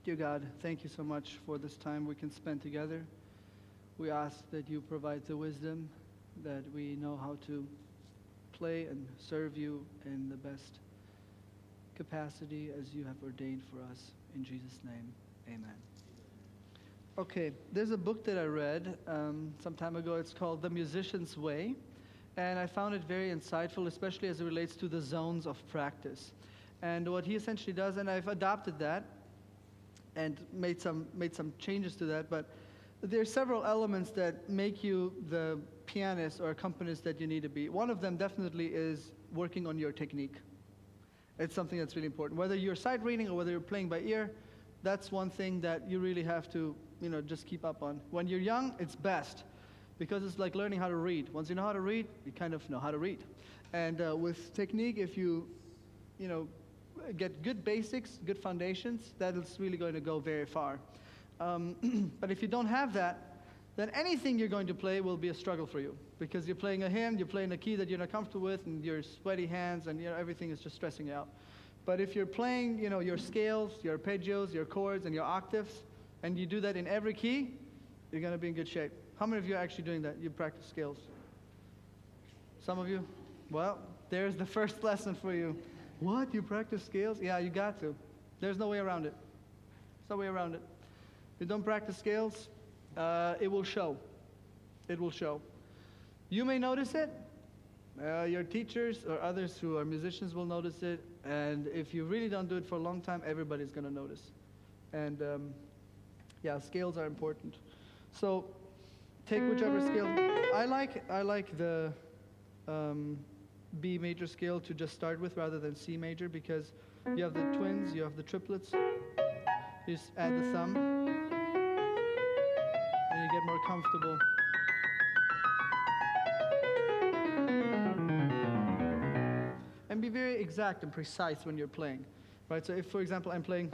Dear God, thank you so much for this time we can spend together. We ask that you provide the wisdom, that we know how to play and serve you in the best capacity as you have ordained for us. In Jesus' name, amen. Okay, there's a book that I read some time ago. It's called The Musician's Way, and I found it very insightful, especially as it relates to the zones of practice. And what he essentially does, and I've adopted that and made some changes to that, but there are several elements that make you the pianist or accompanist that you need to be. One of them definitely is working on your technique. It's something that's really important. Whether you're sight reading or whether you're playing by ear, that's one thing that you really have to, just keep up on. When you're young, it's best because it's like learning how to read. Once you know how to read, you kind of know how to read. And with technique, if you get good basics, good foundations, that is really going to go very far. But if you don't have that, then anything you're going to play will be a struggle for you because you're playing a hymn, you're playing a key that you're not comfortable with, and your sweaty hands, and everything is just stressing you out. But if you're playing, your scales, your arpeggios, your chords, and your octaves, and you do that in every key, you're going to be in good shape. How many of you are actually doing that? You practice scales? Some of you? Well, there's the first lesson for you. What? You practice scales? Yeah, you got to. There's no way around it. There's no way around it. If you don't practice scales, it will show. It will show. You may notice it. Your teachers or others who are musicians will notice it. And if you really don't do it for a long time, everybody's going to notice. And scales are important. So take whichever scale. I like the B major scale to just start with rather than C major because you have the twins, you have the triplets. You just add the thumb and you get more comfortable. And be very exact and precise when you're playing, right? So if, for example, I'm playing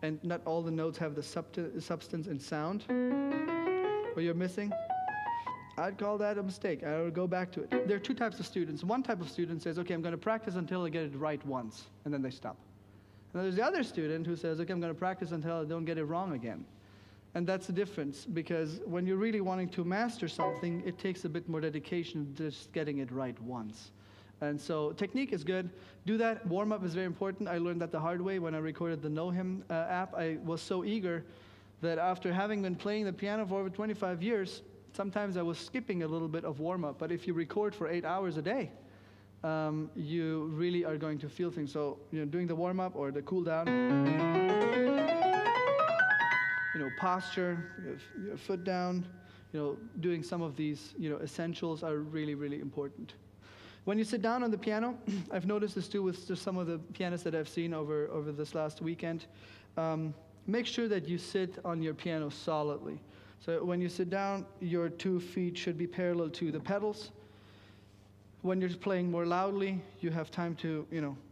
and not all the notes have the substance and sound, or you're missing, I'd call that a mistake. I would go back to it. There are two types of students. One type of student says, okay, I'm going to practice until I get it right once, and then they stop. And there's the other student who says, okay, I'm going to practice until I don't get it wrong again. And that's the difference, because when you're really wanting to master something, it takes a bit more dedication than just getting it right once. And so technique is good. Do that. Warm-up is very important. I learned that the hard way when I recorded the Know Him app. I was so eager that after having been playing the piano for over 25 years, sometimes I was skipping a little bit of warm-up. But if you record for 8 hours a day, you really are going to feel things. So, doing the warm-up or the cool-down, posture, your foot down, doing some of these, essentials are really, really important. When you sit down on the piano, I've noticed this too with just some of the pianists that I've seen over this last weekend. Make sure that you sit on your piano solidly. So when you sit down, your 2 feet should be parallel to the pedals. When you're playing more loudly, you have time to,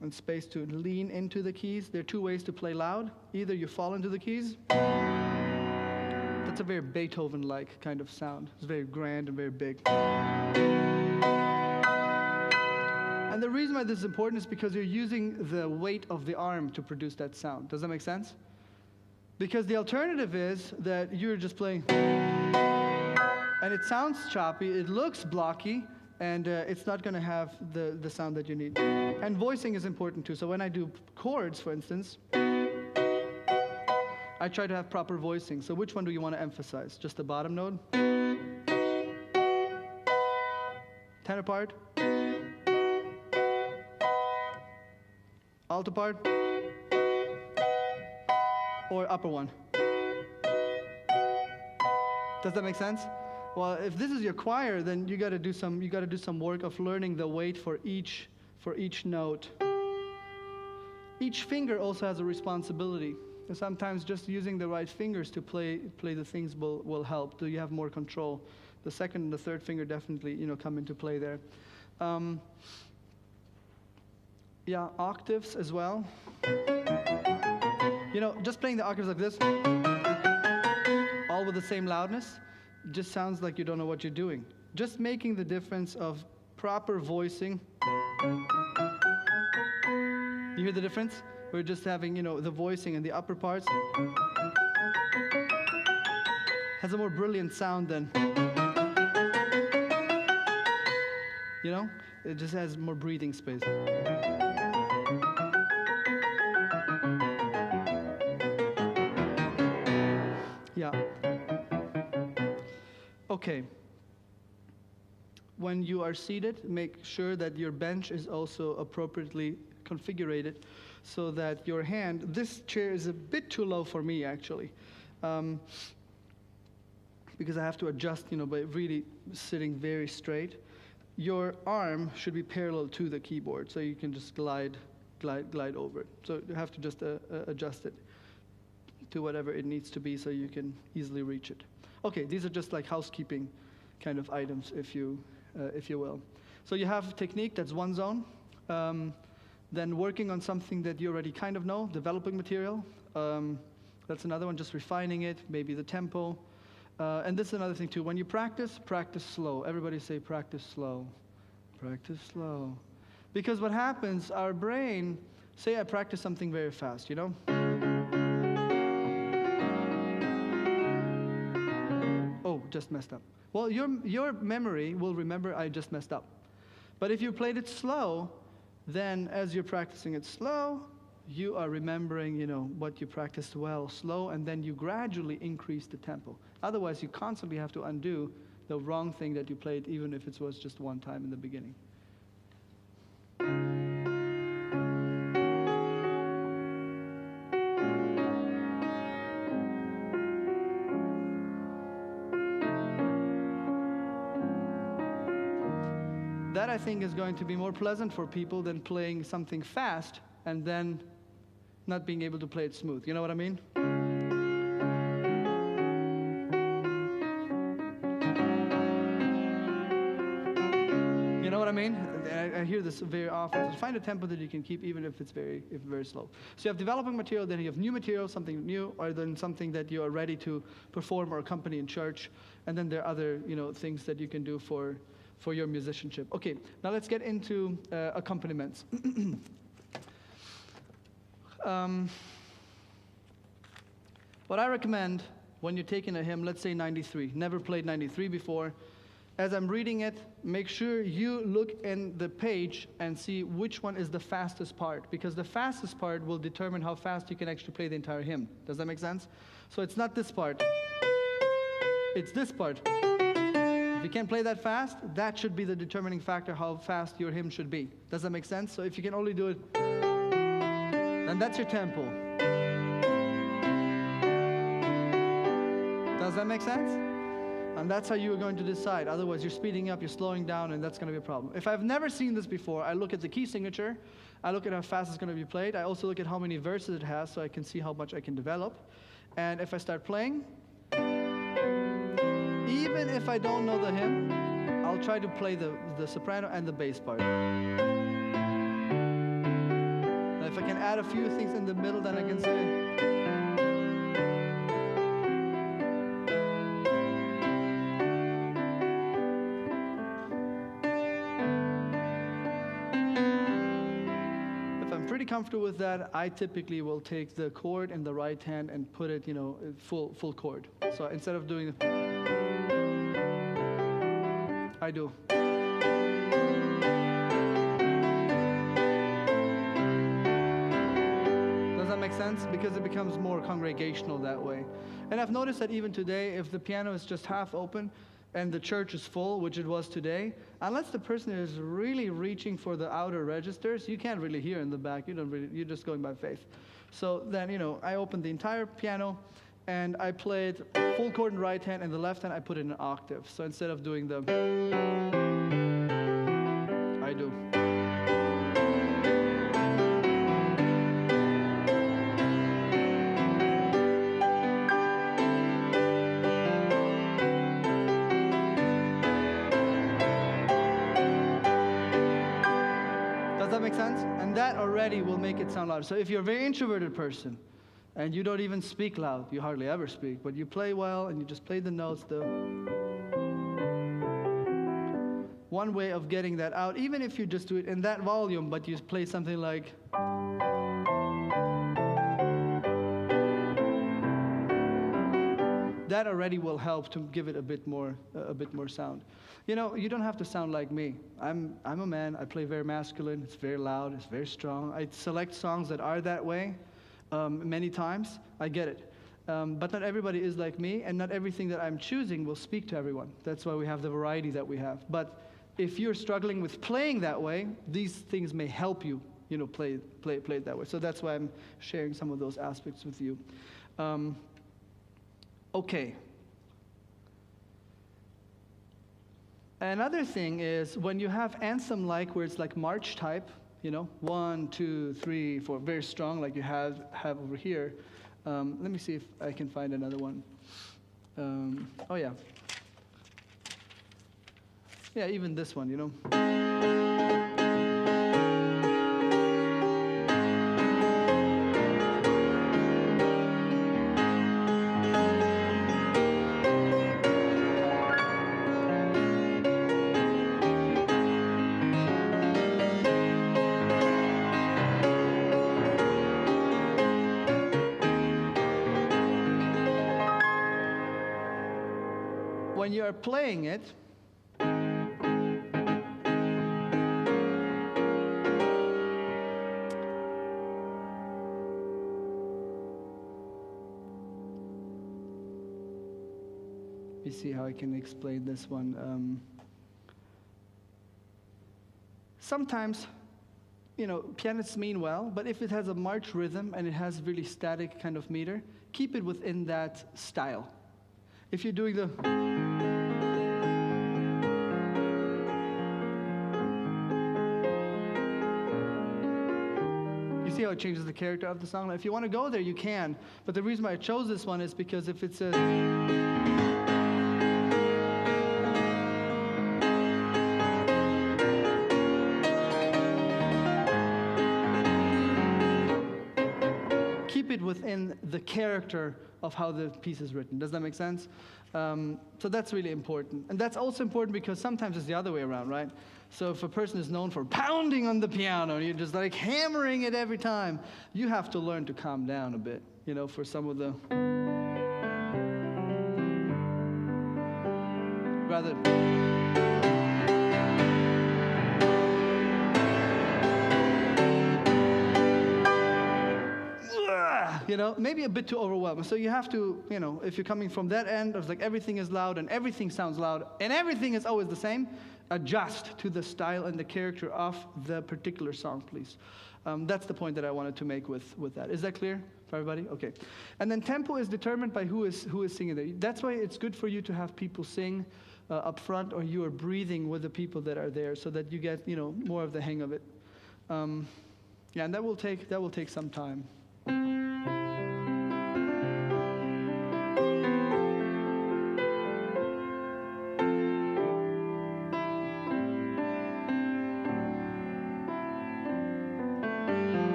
and space to lean into the keys. There are 2 ways to play loud. Either you fall into the keys. That's a very Beethoven-like kind of sound. It's very grand and very big. And the reason why this is important is because you're using the weight of the arm to produce that sound. Does that make sense? Because the alternative is that you're just playing, and it sounds choppy, it looks blocky, and it's not going to have the sound that you need. And voicing is important too. So when I do chords, for instance, I try to have proper voicing. So which one do you want to emphasize? Just the bottom note? Tenor part? Alto part? Or upper one? Does that make sense? Well, if this is your choir, then you got to do some work of learning the weight for each note. Each finger also has a responsibility. And sometimes just using the right fingers to play the things will help. Do you have more control? The second and the third finger definitely come into play there. Octaves as well. Just playing the octaves like this, all with the same loudness, just sounds like you don't know what you're doing. Just making the difference of proper voicing. You hear the difference? we're just having, the voicing and the upper parts has a more brilliant sound than, it just has more breathing space. Yeah. Okay. When you are seated, make sure that your bench is also appropriately configured so that your hand, this chair is a bit too low for me actually, because I have to adjust, by really sitting very straight. Your arm should be parallel to the keyboard, so you can just glide over it. So you have to just adjust it to whatever it needs to be so you can easily reach it. Okay, these are just like housekeeping kind of items, if you will. So you have technique, that's one zone. Then working on something that you already kind of know, developing material. That's another one, just refining it, maybe the tempo. And this is another thing too. When you practice slow. Everybody say practice slow. Practice slow. Because what happens, our brain, say I practice something very fast, Oh, just messed up. Well, your memory will remember I just messed up. But if you played it slow, then as you're practicing it slow, you are remembering, what you practiced well, slow, and then you gradually increase the tempo. Otherwise, you constantly have to undo the wrong thing that you played, even if it was just one time in the beginning. That, I think, is going to be more pleasant for people than playing something fast and then not being able to play it smooth. You know what I mean? You know what I mean? I hear this very often. So find a tempo that you can keep even if it's very slow. So you have developing material, then you have new material, something new, or then something that you are ready to perform or accompany in church. And then there are other, things that you can do for your musicianship. Okay, now let's get into accompaniments. What I recommend when you're taking a hymn, let's say 93, never played 93 before, as I'm reading it, make sure you look in the page and see which one is the fastest part, because the fastest part will determine how fast you can actually play the entire hymn. Does that make sense? So it's not this part, it's this part. If you can't play that fast, that should be the determining factor how fast your hymn should be. Does that make sense? So if you can only do it, then that's your tempo. Does that make sense? And that's how you're going to decide. Otherwise, you're speeding up, you're slowing down, and that's going to be a problem. If I've never seen this before, I look at the key signature, I look at how fast it's going to be played, I also look at how many verses it has so I can see how much I can develop. And if I start playing, even if I don't know the hymn, I'll try to play the soprano and the bass part. And if I can add a few things in the middle, then I can say, if I'm pretty comfortable with that, I typically will take the chord in the right hand and put it, full chord. So instead of doing I do. Does that make sense? Because it becomes more congregational that way. And I've noticed that even today, if the piano is just half open and the church is full, which it was today, unless the person is really reaching for the outer registers, you can't really hear in the back. You're just going by faith. So then, I opened the entire piano, and I played full chord in the right hand, and the left hand I put it in an octave. So instead of doing the, I do. Does that make sense? And that already will make it sound louder. So if you're a very introverted person, and you don't even speak loud, you hardly ever speak, but you play well and you just play the notes. One way of getting that out, even if you just do it in that volume, but you play something like, that already will help to give it a bit more sound. You know, you don't have to sound like me. I'm a man. I play very masculine. It's very loud. It's very strong. I select songs that are that way many times. I get it. But not everybody is like me, and not everything that I'm choosing will speak to everyone. That's why we have the variety that we have. But if you're struggling with playing that way, these things may help you, you know, play it that way. So that's why I'm sharing some of those aspects with you. Okay. Another thing is when you have anthem-like, where it's like march type, you know, 1, 2, 3, 4, very strong, like you have over here. Let me see if I can find another one. Oh yeah. Yeah, even this one, you know. When you are playing it, let me see how I can explain this one. Sometimes, you know, pianists mean well, but if it has a march rhythm and it has really static kind of meter, keep it within that style. If you're doing the... You see how it changes the character of the song? Now, if you want to go there, you can. But the reason why I chose this one is because if it's a... keep it within the character of how the piece is written. Does that make sense? So that's really important. And that's also important because sometimes it's the other way around, right? So if a person is known for pounding on the piano and you're just like hammering it every time, you have to learn to calm down a bit, you know, for some of the... rather... You know, maybe a bit too overwhelming. So you have to, you know, if you're coming from that end of like everything is loud and everything sounds loud and everything is always the same, adjust to the style and the character of the particular song, please. That's the point that I wanted to make with that. Is that clear for everybody? Okay. And then tempo is determined by who is singing there. That's why it's good for you to have people sing up front, or you are breathing with the people that are there, so that you get, you know, more of the hang of it. Yeah, and that will take some time.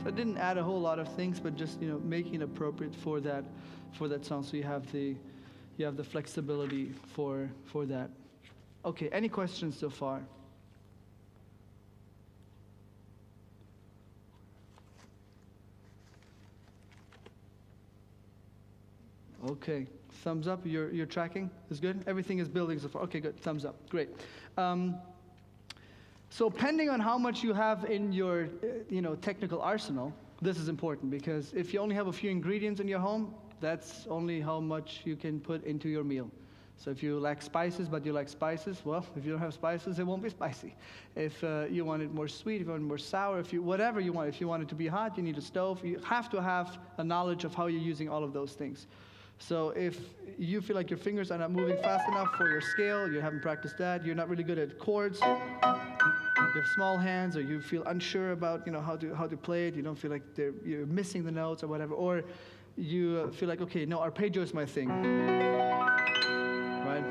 I didn't add a whole lot of things, but just, you know, making it appropriate for that song, so you have the flexibility for that. Okay, any questions so far? Okay, thumbs up. You're tracking. Is good. Everything is building so far. Okay, good. Thumbs up. Great. So depending on how much you have in your, you know, technical arsenal, this is important, because if you only have a few ingredients in your home, that's only how much you can put into your meal. So if you lack spices, but you like spices, well, if you don't have spices, it won't be spicy. If you want it more sweet, if you want it more sour, whatever you want. If you want it to be hot, you need a stove. You have to have a knowledge of how you're using all of those things. So if you feel like your fingers are not moving fast enough for your scale, you haven't practiced that, you're not really good at chords, you have small hands, or you feel unsure about how to play it, you don't feel like you're missing the notes or whatever, or you feel like, okay, no, arpeggio is my thing, right?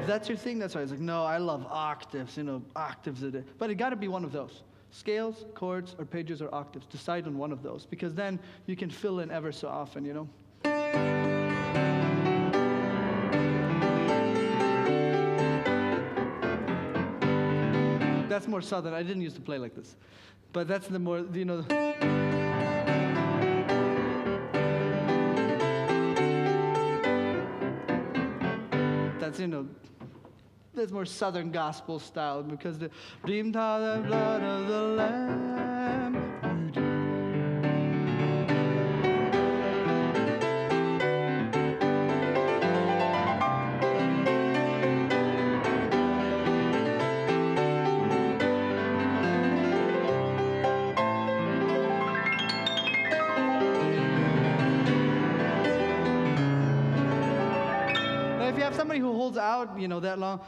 If that's your thing, that's why it's like, no, I love octaves, octaves a day. But it got to be one of those. Scales, chords, arpeggios, or octaves. Decide on one of those, because then you can fill in ever so often, That's more southern. I didn't used to play like this. But that's the more, that's, that's more southern gospel style, because the redeemed by the blood of the Lamb. Now, if you have somebody who holds out, that long,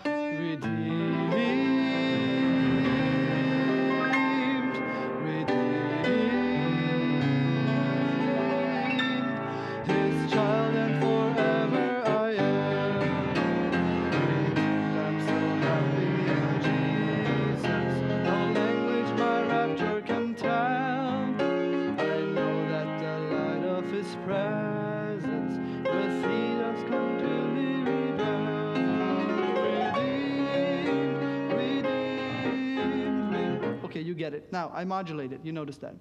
you get it. Now, I modulate it. You notice that.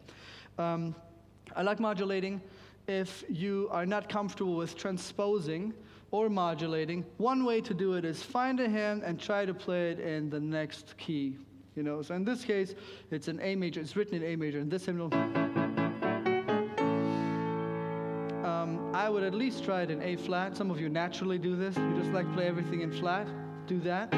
I like modulating. If you are not comfortable with transposing or modulating, one way to do it is find a hymn and try to play it in the next key. So in this case, it's an A major. It's written in A major. And this hymn, I would at least try it in A flat. Some of you naturally do this. You just like play everything in flat. Do that.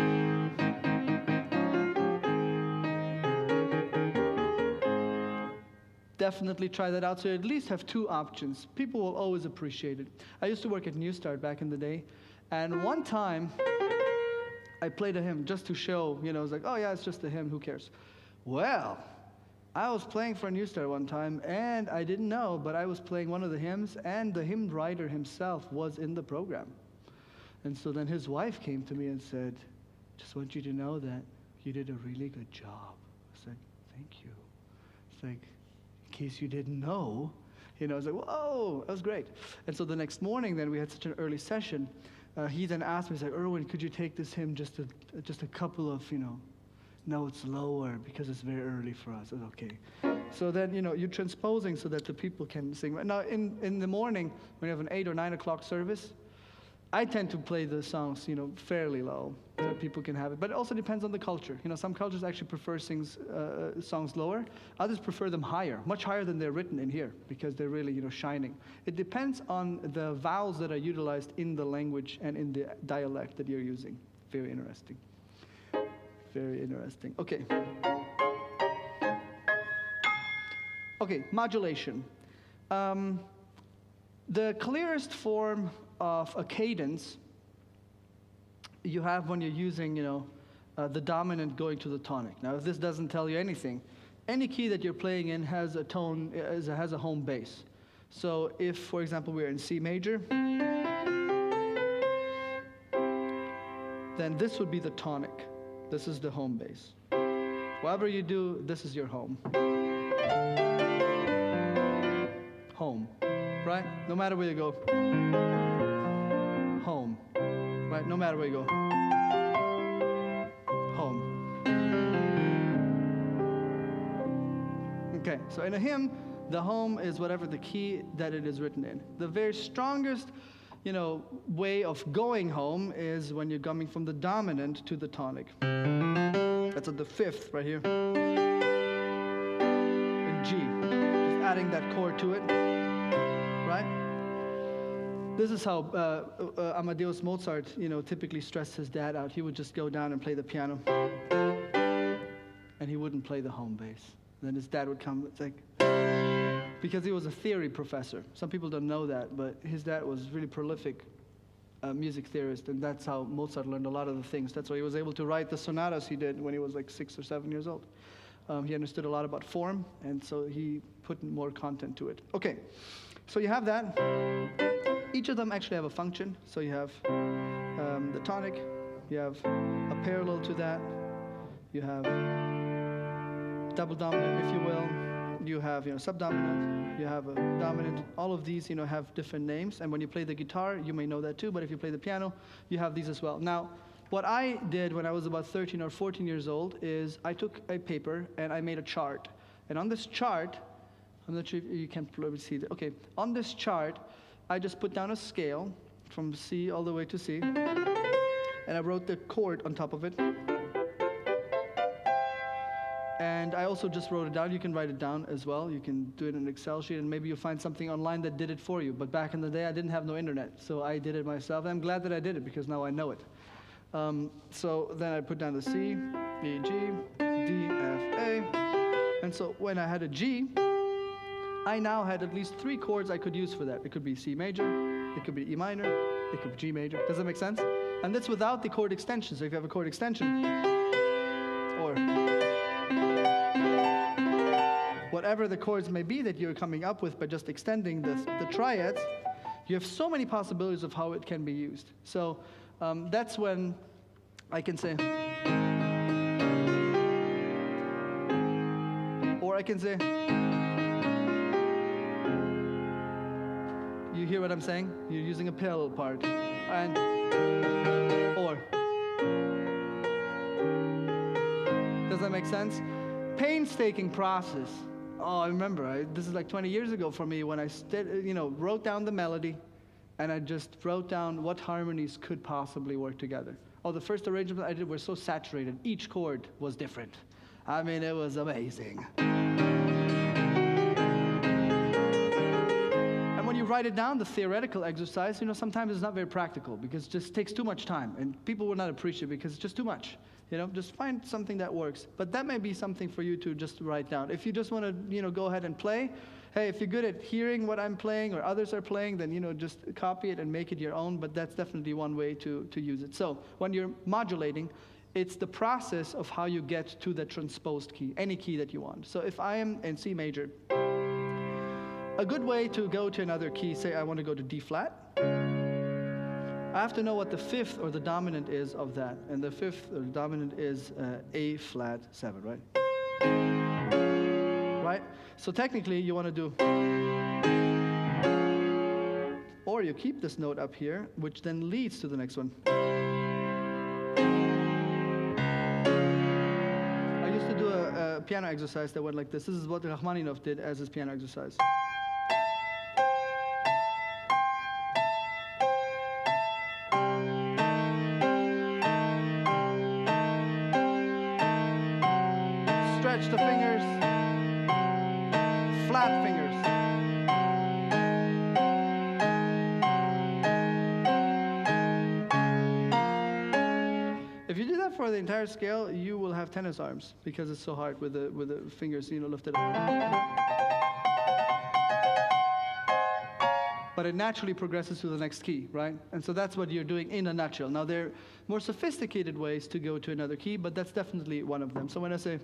Definitely try that out. So you at least have two options. People will always appreciate it. I used to work at New Start back in the day, and one time I played a hymn just to show, I was like, oh yeah, it's just a hymn, who cares? Well, I was playing for New Start one time, and I didn't know, but I was playing one of the hymns, and the hymn writer himself was in the program. And so then his wife came to me and said, just want you to know that you did a really good job. I said, thank you. It's like, in case you didn't know, I was like, whoa, that was great. And so the next morning, then we had such an early session. He then asked me, he's like, Erwin, could you take this hymn just a couple of, notes lower, because it's very early for us. I said, okay. So then, you're transposing so that the people can sing. Now, in the morning, when you have an 8 or 9 o'clock service, I tend to play the songs, fairly low, so people can have it. But it also depends on the culture. Some cultures actually prefer songs lower. Others prefer them higher, much higher than they're written in here, because they're really, shining. It depends on the vowels that are utilized in the language and in the dialect that you're using. Very interesting. Very interesting. Okay. Okay, modulation. The clearest form of a cadence you have when you're using, the dominant going to the tonic. Now, if this doesn't tell you anything, any key that you're playing in has a tone, has a home bass. So if, for example, we're in C major, then this would be the tonic. This is the home bass. Whatever you do, this is your home. Home, right? No matter where you go. Home, right? No matter where you go. Home. Okay, so in a hymn, the home is whatever the key that it is written in. The very strongest, way of going home is when you're coming from the dominant to the tonic. That's at the fifth right here. In G. Just adding that chord to it. Right? This is how Amadeus Mozart, typically stressed his dad out. He would just go down and play the piano. And he wouldn't play the home bass. Then his dad would come, it's like, because he was a theory professor. Some people don't know that, but his dad was really prolific music theorist, and that's how Mozart learned a lot of the things. That's why he was able to write the sonatas he did when he was like 6 or 7 years old. He understood a lot about form, and so he put more content to it. Okay, so you have that. Each of them actually have a function. So you have the tonic, you have a parallel to that, you have double dominant, if you will, you have subdominant, you have a dominant. All of these have different names, and when you play the guitar, you may know that too, but if you play the piano, you have these as well. Now, what I did when I was about 13 or 14 years old is I took a paper and I made a chart. And on this chart, I'm not sure if you can probably see that. Okay, on this chart, I just put down a scale from C all the way to C, and I wrote the chord on top of it. And I also just wrote it down. You can write it down as well. You can do it in an Excel sheet, and maybe you'll find something online that did it for you. But back in the day, I didn't have no internet, so I did it myself. And I'm glad that I did it, because now I know it. So then I put down the C, E, G, D, F, A. And so when I had a G, I now had at least 3 chords I could use for that. It could be C major, it could be E minor, it could be G major. Does that make sense? And that's without the chord extension. So if you have a chord extension, or whatever the chords may be that you're coming up with by just extending the triads, you have so many possibilities of how it can be used. So that's when I can say, or I can say, you hear what I'm saying? You're using a parallel part. And, or. Does that make sense? Painstaking process. Oh, I remember, this is like 20 years ago for me when I wrote down the melody, and I just wrote down what harmonies could possibly work together. Oh, the first arrangements I did were so saturated. Each chord was different. I mean, it was amazing. And when you write it down, the theoretical exercise, sometimes it's not very practical because it just takes too much time, and people will not appreciate it because it's just too much. Just find something that works. But that may be something for you to just write down. If you just want to, go ahead and play, hey, if you're good at hearing what I'm playing or others are playing, then, just copy it and make it your own. But that's definitely one way to use it. So when you're modulating, it's the process of how you get to the transposed key, any key that you want. So if I am in C major, a good way to go to another key, say I want to go to D flat, I have to know what the 5th or the dominant is of that. And the 5th or the dominant is A flat 7, right? Right? So technically you want to do, or you keep this note up here, which then leads to the next one. I used to do a piano exercise that went like this. This is what Rachmaninoff did as his piano exercise. Stretch the fingers, flat fingers. If you do that for the entire scale, you will have tennis arms because it's so hard with the fingers, lifted up. But it naturally progresses to the next key, right? And so that's what you're doing in a nutshell. Now, there are more sophisticated ways to go to another key, but that's definitely one of them. So when I say,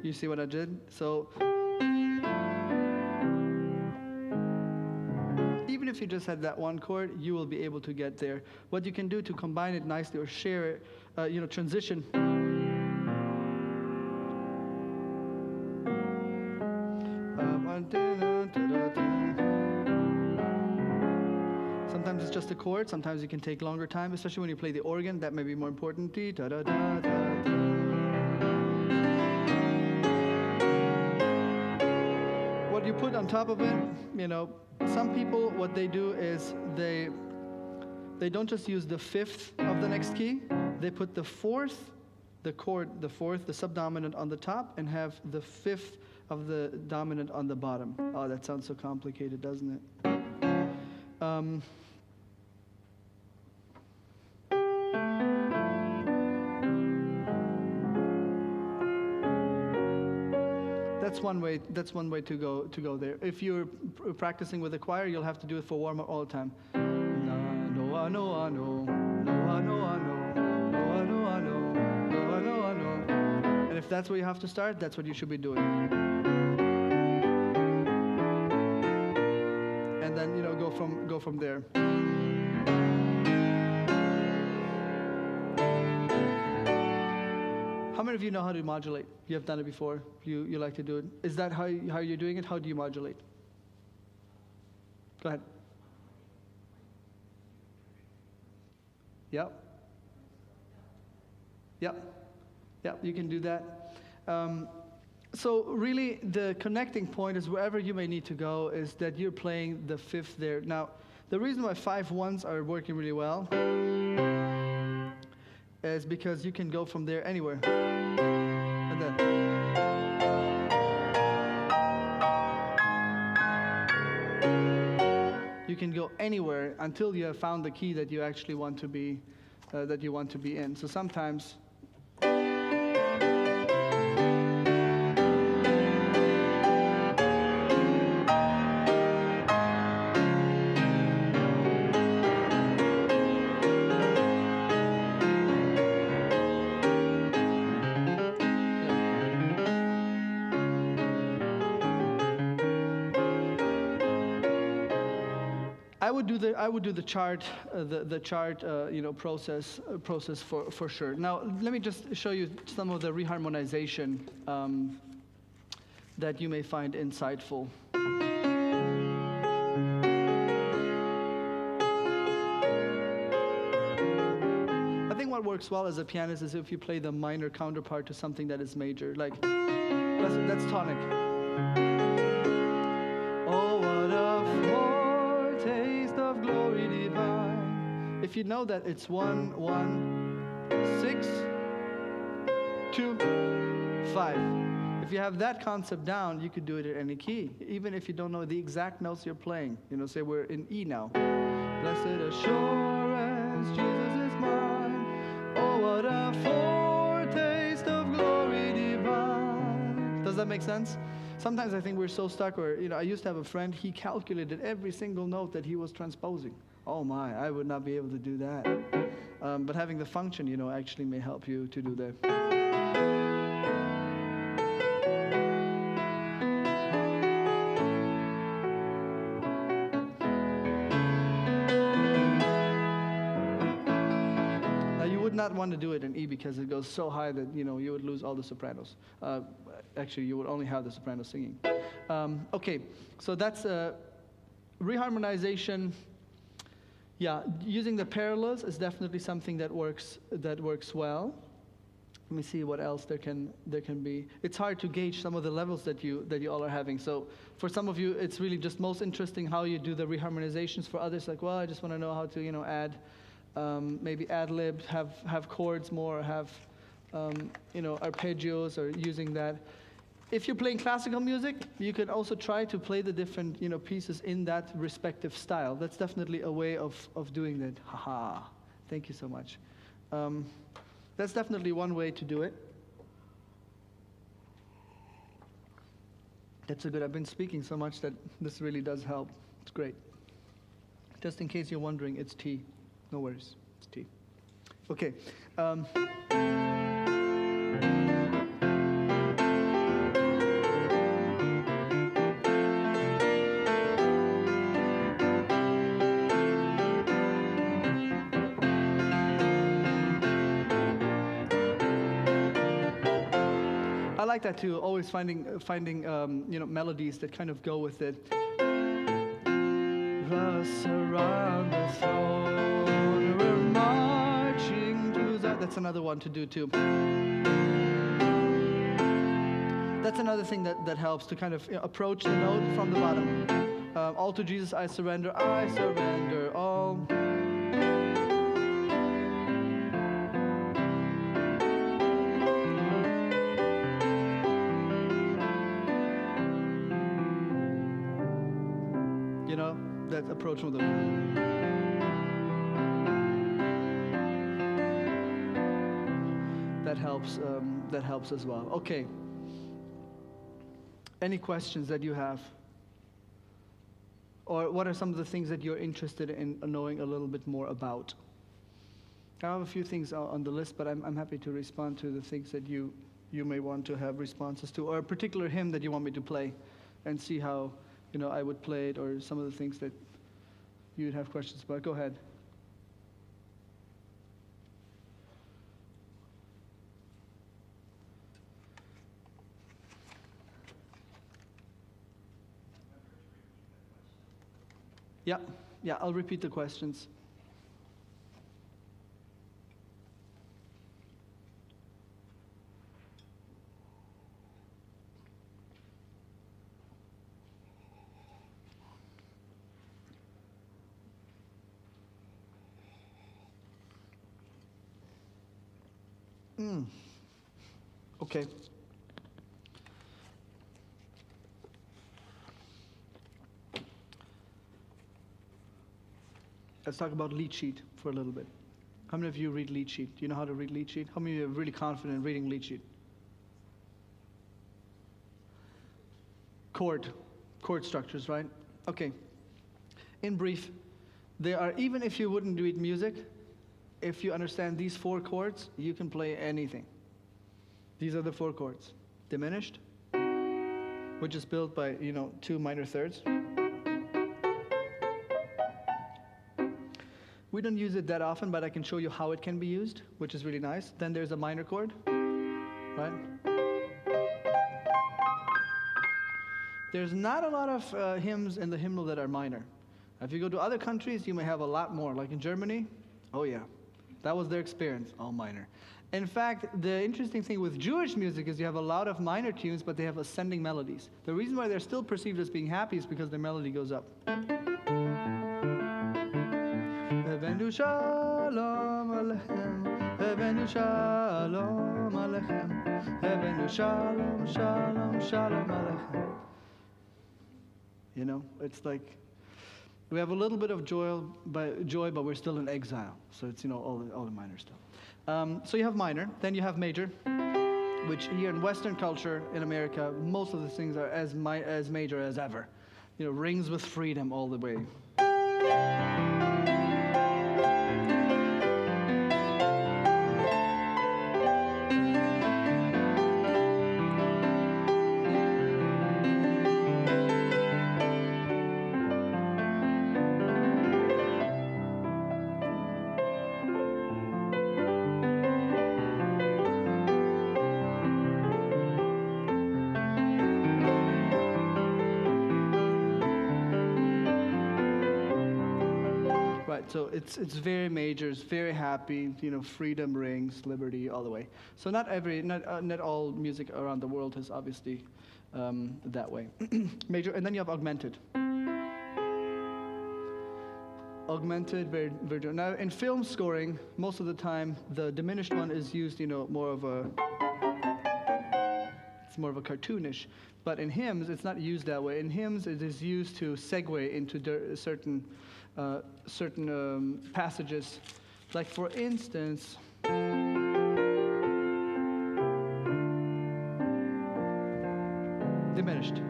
you see what I did? So even if you just had that one chord, you will be able to get there. What you can do to combine it nicely or share it, transition. Sometimes it's just a chord. Sometimes you can take longer time, especially when you play the organ. That may be more important. put on top of it, some people, what they do is they don't just use the fifth of the next key. They put the fourth, the subdominant on the top, and have the fifth of the dominant on the bottom. Oh, that sounds so complicated, doesn't it? That's one way to go there. If you're practicing with a choir, you'll have to do it for warm-up all the time. And if that's where you have to start, that's what you should be doing. And then go from there. How many of you know how to modulate? You have done it before. You like to do it. Is that how you're doing it? How do you modulate? Go ahead. Yep. You can do that. So really, the connecting point is wherever you may need to go is that you're playing the fifth there. Now, the reason why 5/1s are working really well is because you can go from there anywhere. And then. You can go anywhere until you have found the key that you actually want to be, in. So sometimes. I would do the chart, process for sure. Now, let me just show you some of the reharmonization that you may find insightful. I think what works well as a pianist is if you play the minor counterpart to something that is major, like that's tonic. If you know that it's 1, 1, 6, 2, 5. If you have that concept down, you could do it at any key, even if you don't know the exact notes you're playing. Say we're in E now. Blessed assurance, Jesus is mine. Oh, what a foretaste of glory divine. Does that make sense? Sometimes I think we're so stuck where, I used to have a friend, he calculated every single note that he was transposing. Oh my, I would not be able to do that. But having the function, actually may help you to do that. Now you would not want to do it in E because it goes so high that, you would lose all the sopranos. Actually, you would only have the sopranos singing. Okay, so that's reharmonization. Yeah, using the parallels is definitely something that works well. Let me see what else there can be. It's hard to gauge some of the levels that you all are having. So for some of you, it's really just most interesting how you do the reharmonizations. For others, like, well, I just want to know how to add, maybe ad lib, have chords more, have arpeggios, or using that. If you're playing classical music, you can also try to play the different pieces in that respective style. That's definitely a way of doing that. Haha, thank you so much. That's definitely one way to do it. That's a good. I've been speaking so much that this really does help. It's great. Just in case you're wondering, it's tea. No worries, it's tea. Okay. I like that too. Always finding melodies that kind of go with it. Us around the throne, we're marching to that. That's another one to do too. That's another thing that helps to kind of approach the note from the bottom. All to Jesus I surrender all. You know, that approach from the that helps as well. Okay. Any questions that you have? Or what are some of the things that you're interested in knowing a little bit more about? I have a few things on the list, but I'm happy to respond to the things that you may want to have responses to, or a particular hymn that you want me to play, and see how I would play it, or some of the things that you'd have questions about. Go ahead. Yeah, I'll repeat the questions. Okay. Let's talk about lead sheet for a little bit. How many of you read lead sheet? Do you know how to read lead sheet? How many of you are really confident in reading lead sheet? Chord structures, right? Okay. In brief, there are, even if you wouldn't read music, if you understand these 4 chords, you can play anything. These are the 4 chords. Diminished, which is built by, 2 minor thirds. We don't use it that often, but I can show you how it can be used, which is really nice. Then there's a minor chord, right? There's not a lot of hymns in the hymnal that are minor. If you go to other countries, you may have a lot more. Like in Germany, oh yeah, that was their experience, all minor. In fact, the interesting thing with Jewish music is you have a lot of minor tunes, but they have ascending melodies. The reason why they're still perceived as being happy is because their melody goes up. Evenu shalom alechem, Evenu shalom alechem, Evenu shalom, shalom, shalom alechem. It's like we have a little bit of joy, but we're still in exile. So it's all the minor stuff. So you have minor, then you have major, which here in Western culture in America, most of the things are as major as ever. Rings with freedom all the way. So it's very major, it's very happy, freedom, rings, liberty, all the way. So not all music around the world is obviously that way. Major, and then you have augmented. Augmented, very, very. Now in film scoring, most of the time the diminished one is used, it's more of a cartoonish. But in hymns, it's not used that way. In hymns, it is used to segue into certain passages. Like for instance, diminished.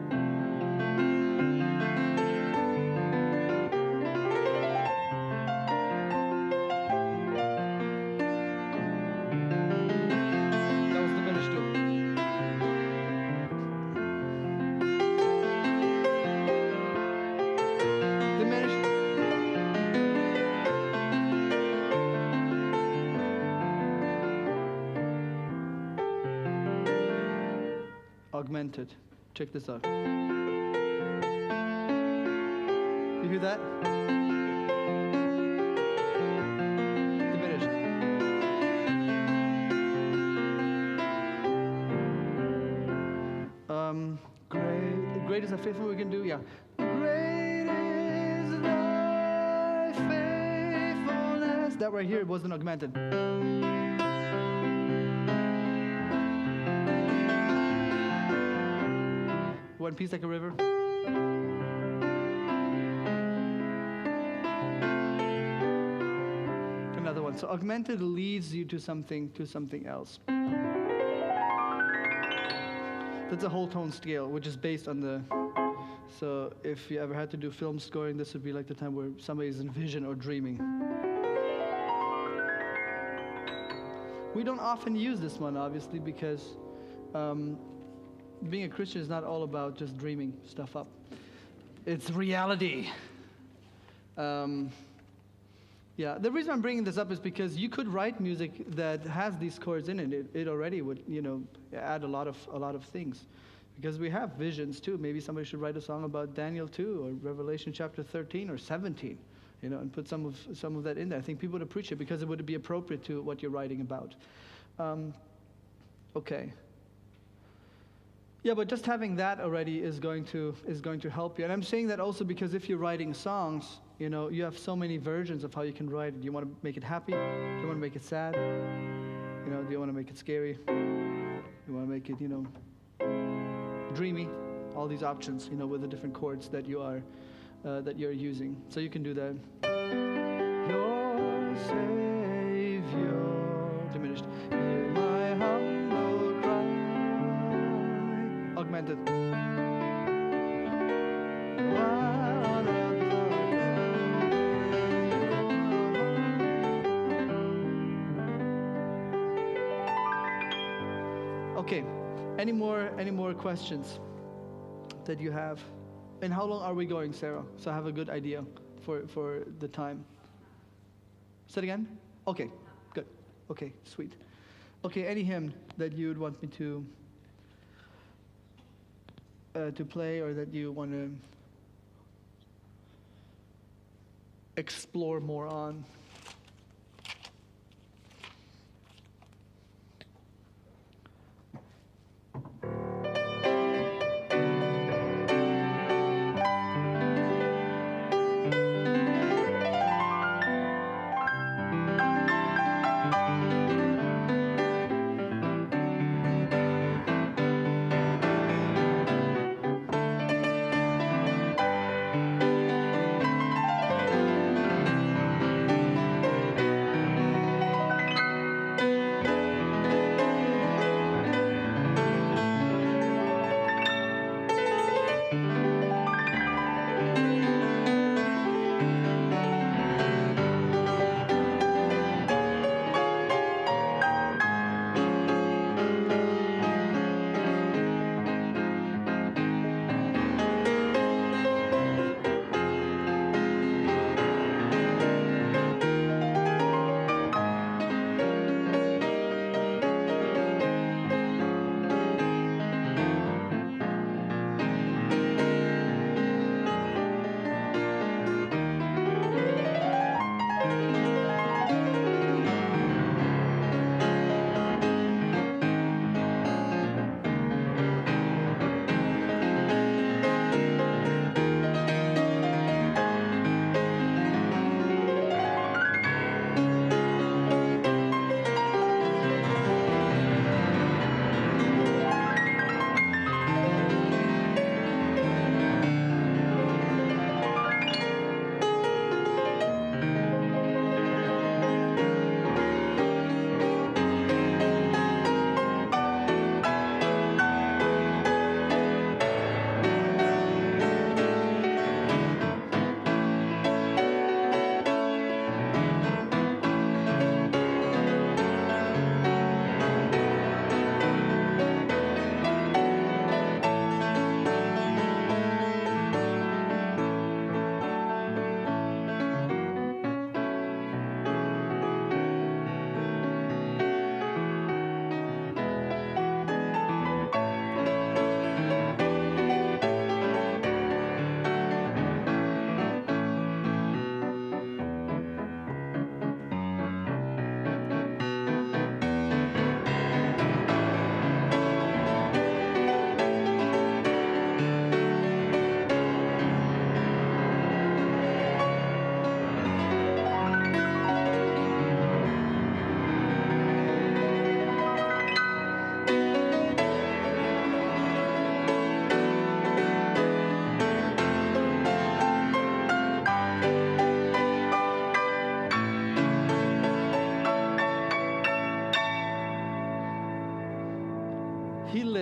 Augmented. Check this out. You hear that? Diminished. great is thy faithfulness we can do? Yeah. Great is thy faithfulness. That right here wasn't augmented. One piece like a river. Another one. So augmented leads you to something else. That's a whole tone scale, which is based on the. So if you ever had to do film scoring, this would be like the time where somebody's in vision or dreaming. We don't often use this one, obviously, because being a Christian is not all about just dreaming stuff up. It's reality. Yeah, the reason I'm bringing this up is because you could write music that has these chords in it. It already would, add a lot of things. Because we have visions too. Maybe somebody should write a song about Daniel 2 or Revelation chapter 13 or 17, and put some of that in there. I think people would appreciate it because it would be appropriate to what you're writing about. Okay. Yeah, but just having that already is going to help you. And I'm saying that also because if you're writing songs, you have so many versions of how you can write it. Do you want to make it happy? Do you want to make it sad? Do you want to make it scary? You want to make it, dreamy? All these options, with the different chords that you're using. So you can do that. Your Savior, diminished. Hear my humble cry. Augmented. Okay, any more questions that you have? And how long are we going, Sarah? So I have a good idea for the time. Say it again? Okay, good. Okay, sweet. Okay, any hymn that you would want me to play or that you want to explore more on?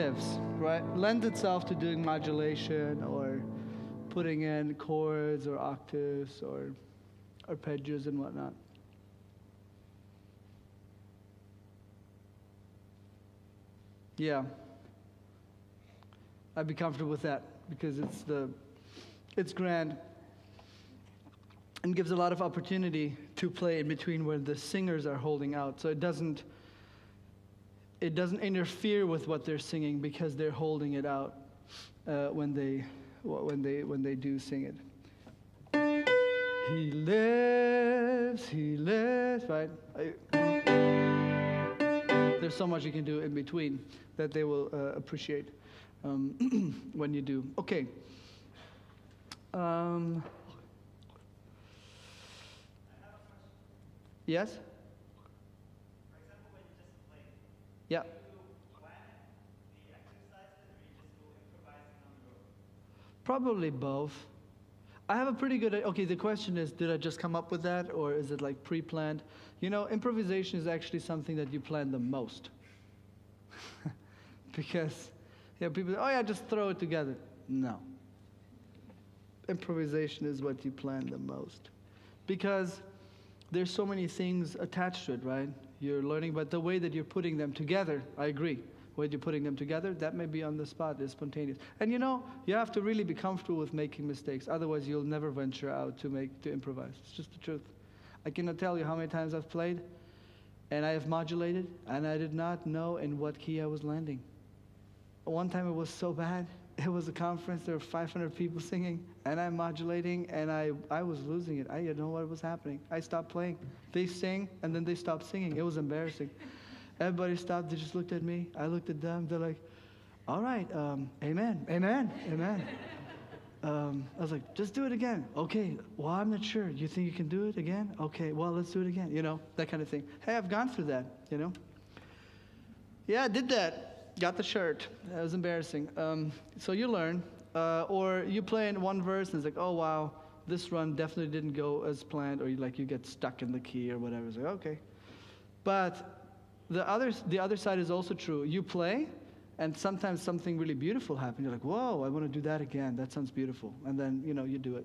lives, right, lends itself to doing modulation or putting in chords or octaves or arpeggios and whatnot. Yeah. I'd be comfortable with that because it's grand and gives a lot of opportunity to play in between where the singers are holding out. So it doesn't interfere with what they're singing because they're holding it out when they do sing it. He lives, right? There's so much you can do in between that they will appreciate when you do. Okay. Yes? For example, when you just play, Yeah. do you plan the exercises or you just go improvising on the road? Probably both. I have a pretty good, okay, the question is, did I just come up with that or is it like pre-planned? You know, improvisation is actually something that you plan the most. Because, you know, people say, oh yeah, just throw it together. No. Improvisation is what you plan the most. Because there's so many things attached to it, right? You're learning, but the way that you're putting them together, I agree. When you're putting them together, that may be on the spot, it's spontaneous. And you know, you have to really be comfortable with making mistakes. Otherwise, you'll never venture out to improvise. It's just the truth. I cannot tell you how many times I've played, and I have modulated, and I did not know in what key I was landing. One time it was so bad. It was a conference, there were 500 people singing, and I'm modulating, and I was losing it. I didn't know what was happening. I stopped playing. They sang, and then they stopped singing. It was embarrassing. Everybody stopped, they just looked at me. I looked at them, they're like, all right, amen, amen, amen. I was like, just do it again. Okay, well, I'm not sure. You think you can do it again? Okay, well, let's do it again. You know, that kind of thing. Hey, I've gone through that, you know. Yeah, I did that. Got the shirt. That was embarrassing. So you learn. Or you play in one verse and it's like, oh, wow, this run definitely didn't go as planned. Or you get stuck in the key or whatever. It's like, okay. But the other side is also true. You play, and sometimes something really beautiful happens. You're like, whoa, I want to do that again. That sounds beautiful. And then, you know, you do it.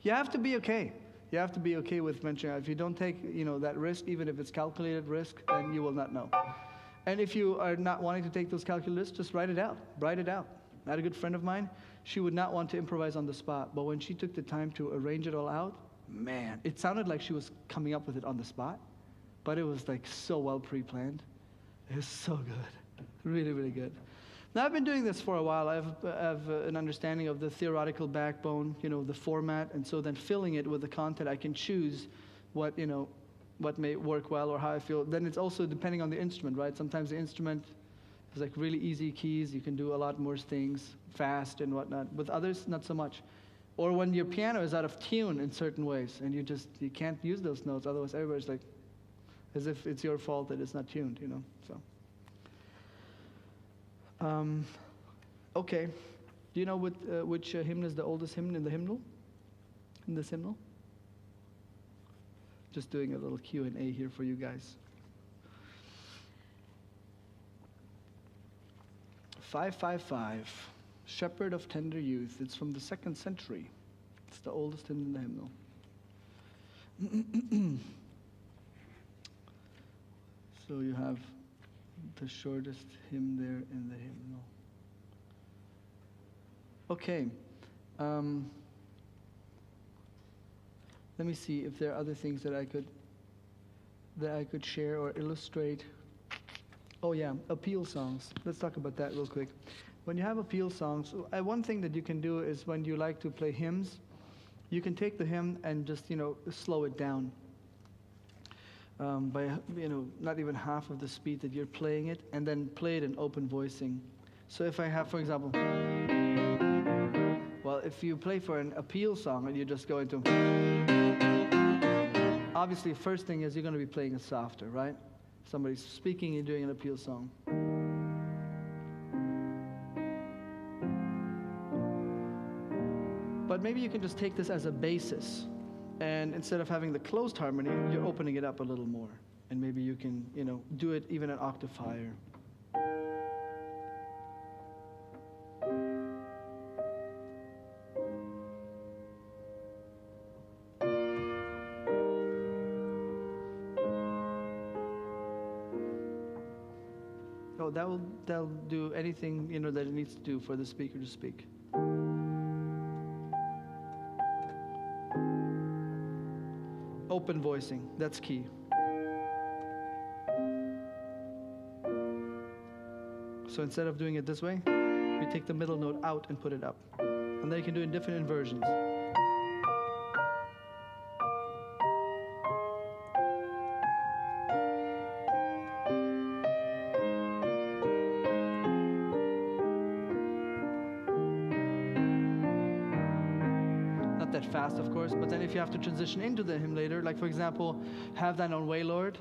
You have to be okay. You have to be okay with venturing out. If you don't take, you know, that risk, even if it's calculated risk, then you will not know. And if you are not wanting to take those calculated risks, just write it out. Write it out. I had a good friend of mine. She would not want to improvise on the spot. But when she took the time to arrange it all out, man, it sounded like she was coming up with it on the spot. But it was like so well pre-planned. It was so good. Really, really good. Now, I've been doing this for a while. I have an understanding of the theoretical backbone, you know, the format. And so then filling it with the content, I can choose what, you know, what may work well or how I feel. Then it's also depending on the instrument, right? Sometimes the instrument is like really easy keys. You can do a lot more things fast and whatnot. With others, not so much. Or when your piano is out of tune in certain ways and you can't use those notes. Otherwise, everybody's like, as if it's your fault that it's not tuned, you know. So, okay. Do you know which hymn is the oldest hymn in the hymnal? In this hymnal? Just doing a little Q&A here for you guys. 555, Shepherd of Tender Youth. It's from the 2nd century. It's the oldest hymn in the hymnal. So you have the shortest hymn there in the hymnal. Okay. Let me see if there are other things that I could share or illustrate. Oh yeah, appeal songs. Let's talk about that real quick. When you have appeal songs, one thing that you can do is when you like to play hymns, you can take the hymn and just, you know, slow it down by, you know, not even half of the speed that you're playing it, and then play it in open voicing. So if I have, for example, well, if you play for an appeal song and you just go into, obviously, first thing is you're going to be playing it softer, right? Somebody's speaking, you're doing an appeal song. But maybe you can just take this as a basis. And instead of having the closed harmony, you're opening it up a little more. And maybe you can, you know, do it even an octave higher. oh, that'll do anything, that it needs to do for the speaker to speak. Open voicing, that's key. So instead of doing it this way, we take the middle note out and put it up. And then you can do it in different inversions. Not that fast, of course, but then if you have to transition into the hymn later, like for example, Have Thine Own Way, Lord.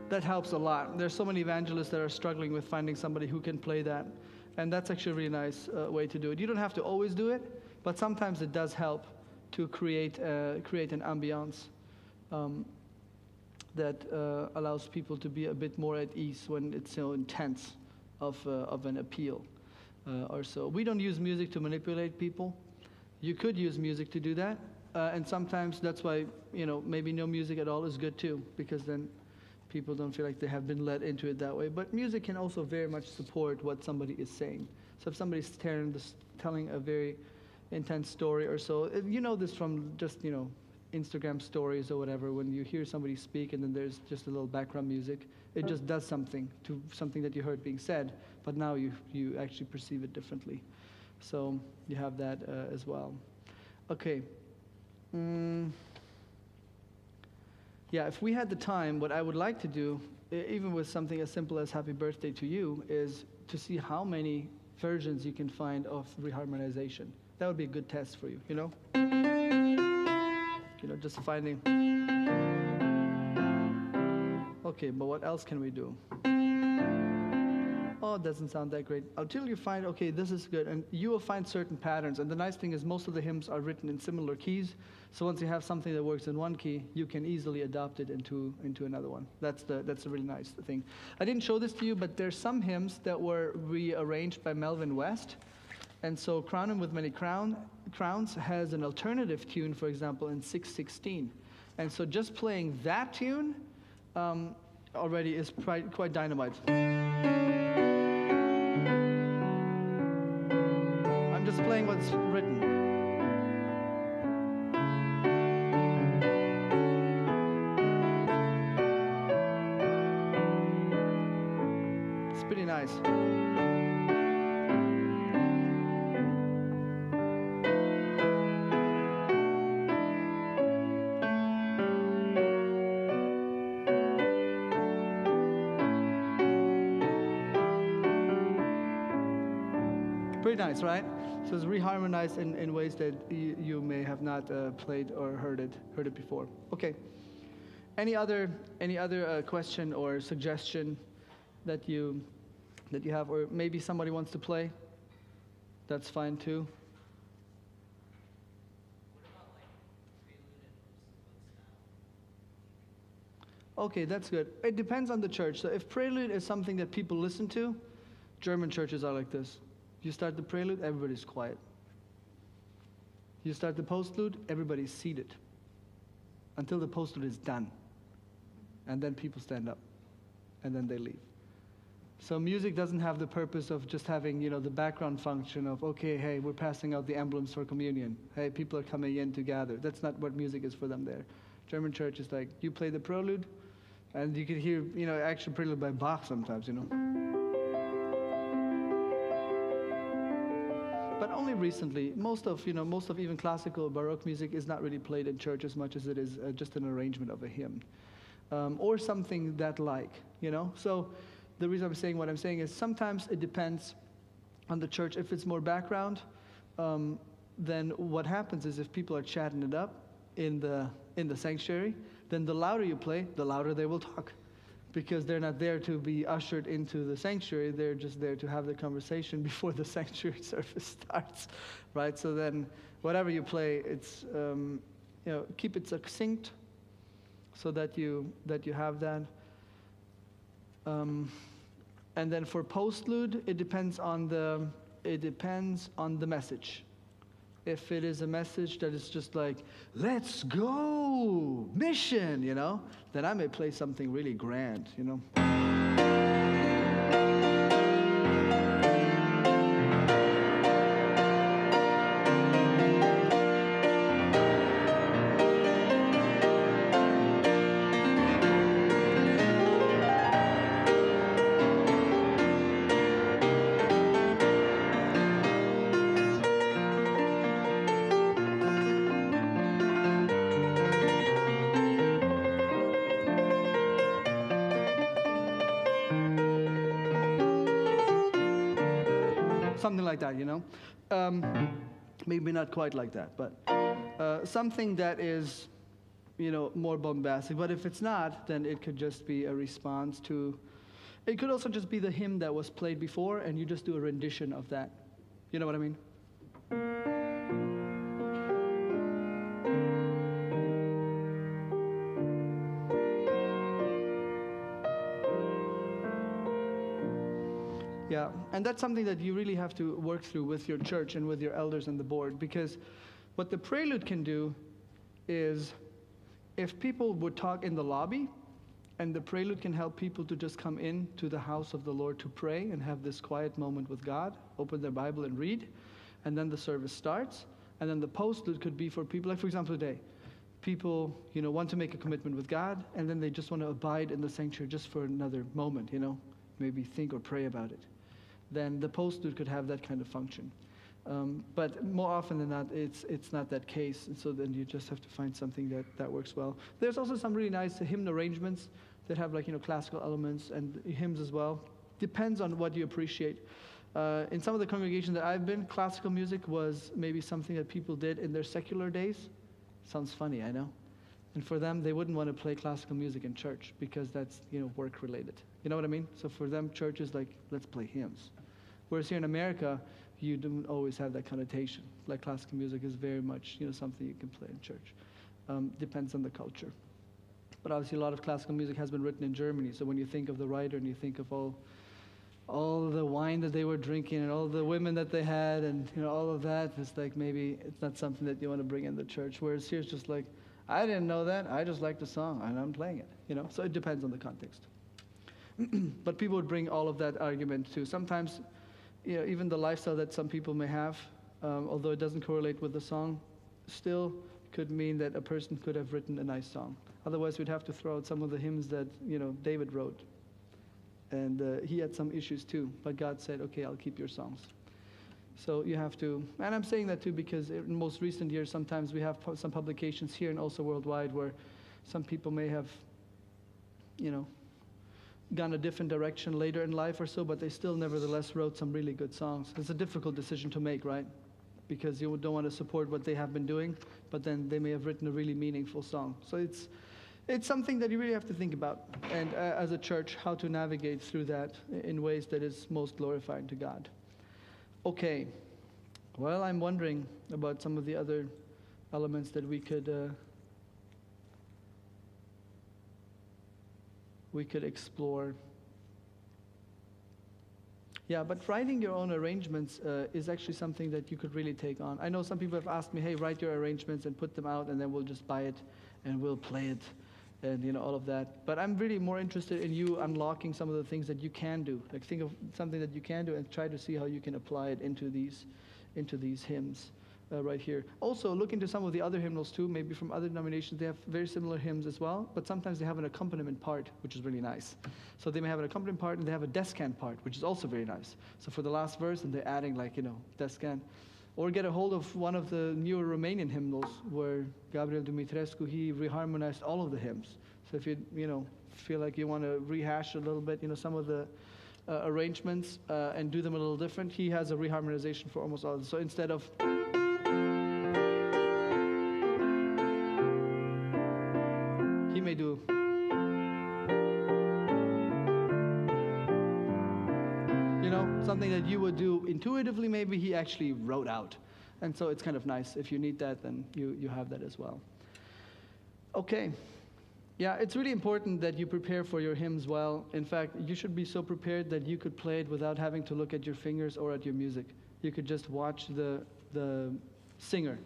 That helps a lot. There's so many evangelists that are struggling with finding somebody who can play that. And that's actually a really nice way to do it. You don't have to always do it, but sometimes it does help to create an ambiance that allows people to be a bit more at ease when it's so intense of an appeal or so. We don't use music to manipulate people. You could use music to do that. And sometimes that's why, maybe no music at all is good too, because then people don't feel like they have been led into it that way. But music can also very much support what somebody is saying. So if somebody's telling a very intense story or so, you know this from just, Instagram stories or whatever, when you hear somebody speak and then there's just a little background music, it just does something to something that you heard being said, but now you actually perceive it differently. So you have that as well. Okay. Yeah, if we had the time, what I would like to do, even with something as simple as Happy Birthday to You, is to see how many versions you can find of Re-Harmonization. That would be a good test for you, just finding. Okay, but what else can we do? Oh, it doesn't sound that great. Until you find, okay, this is good, and you will find certain patterns. And the nice thing is most of the hymns are written in similar keys. So once you have something that works in one key, you can easily adopt it into another one. That's a really nice thing. I didn't show this to you, but there's some hymns that were rearranged by Melvin West. And so Crown Him with Many Crowns has an alternative tune, for example, in 6/16. And so just playing that tune already is quite dynamite. I'm just playing what's written. It's pretty nice. Pretty nice, right? So it's reharmonized in ways that you may have not played or heard it before. Okay. Any other question or suggestion that you have, or maybe somebody wants to play? That's fine too. Okay, that's good. It depends on the church. So if prelude is something that people listen to, German churches are like this. You start the prelude, everybody's quiet. You start the postlude, everybody's seated until the postlude is done. And then people stand up, and then they leave. So music doesn't have the purpose of just having, the background function of, okay, hey, we're passing out the emblems for communion. Hey, people are coming in to gather. That's not what music is for them there. German church is like, you play the prelude, and you can hear, actual prelude by Bach sometimes, But only recently, most of even classical Baroque music is not really played in church as much as it is just an arrangement of a hymn. Or something that So the reason I'm saying what I'm saying is sometimes it depends on the church. If it's more background, then what happens is if people are chatting it up in the sanctuary, then the louder you play, the louder they will talk. Because they're not there to be ushered into the sanctuary, they're just there to have the conversation before the sanctuary service starts, right? So then whatever you play, it's, keep it succinct so that you have that. And then for postlude, it depends on the message. If it is a message that is just like, let's go, mission, then I may play something really grand, Something like that, maybe not quite like that, but something that is, more bombastic. But if it's not, then it could just be a response to, it could also just be the hymn that was played before, and you just do a rendition of that. You know what I mean? Yeah, and that's something that you really have to work through with your church and with your elders and the board, because what the prelude can do is, if people would talk in the lobby, and the prelude can help people to just come in to the house of the Lord to pray and have this quiet moment with God, open their Bible and read, and then the service starts, and then the postlude could be for people, like for example today, people, want to make a commitment with God, and then they just want to abide in the sanctuary just for another moment, maybe think or pray about it. Then the postlude could have that kind of function. But more often than not, it's not that case, and so then you just have to find something that works well. There's also some really nice hymn arrangements that have classical elements and hymns as well. Depends on what you appreciate. In some of the congregations that I've been, classical music was maybe something that people did in their secular days. Sounds funny, I know. And for them, they wouldn't want to play classical music in church because that's, work related. You know what I mean? So for them, church is like, let's play hymns. Whereas here in America, you don't always have that connotation. Like classical music is very much, something you can play in church. Depends on the culture. But obviously a lot of classical music has been written in Germany. So when you think of the writer and you think of all the wine that they were drinking and all the women that they had and, all of that, it's like maybe it's not something that you want to bring in the church. Whereas here it's just like, I didn't know that. I just like the song and I'm playing it, So it depends on the context. But people would bring all of that argument too. Sometimes, even the lifestyle that some people may have, although it doesn't correlate with the song, still could mean that a person could have written a nice song. Otherwise, we'd have to throw out some of the hymns that, David wrote. And he had some issues too, but God said, okay, I'll keep your songs. So you have to, and I'm saying that too because in most recent years, sometimes we have some publications here and also worldwide where some people may have, gone a different direction later in life or so, but they still nevertheless wrote some really good songs. It's a difficult decision to make, right? Because you don't want to support what they have been doing, but then they may have written a really meaningful song. So it's something that you really have to think about, and as a church, how to navigate through that in ways that is most glorifying to God. Okay, well, I'm wondering about some of the other elements that we could explore. Yeah, but writing your own arrangements is actually something that you could really take on. I know some people have asked me, hey, write your arrangements and put them out, and then we'll just buy it and we'll play it and all of that. But I'm really more interested in you unlocking some of the things that you can do. Like think of something that you can do and try to see how you can apply it into these hymns right here. Also, look into some of the other hymnals too, maybe from other denominations. They have very similar hymns as well, but sometimes they have an accompaniment part, which is really nice. So they may have an accompaniment part and they have a descant part, which is also very nice. So for the last verse, and they're adding descant. Or get a hold of one of the newer Romanian hymnals where Gabriel Dumitrescu, he reharmonized all of the hymns. So if you, feel like you want to rehash a little bit, some of the arrangements and do them a little different, he has a reharmonization for almost all of them. So instead of he may do something that you would do intuitively, maybe he actually wrote out. And so it's kind of nice. If you need that, then you have that as well. Okay. Yeah, it's really important that you prepare for your hymns well. In fact, you should be so prepared that you could play it without having to look at your fingers or at your music. You could just watch the singer.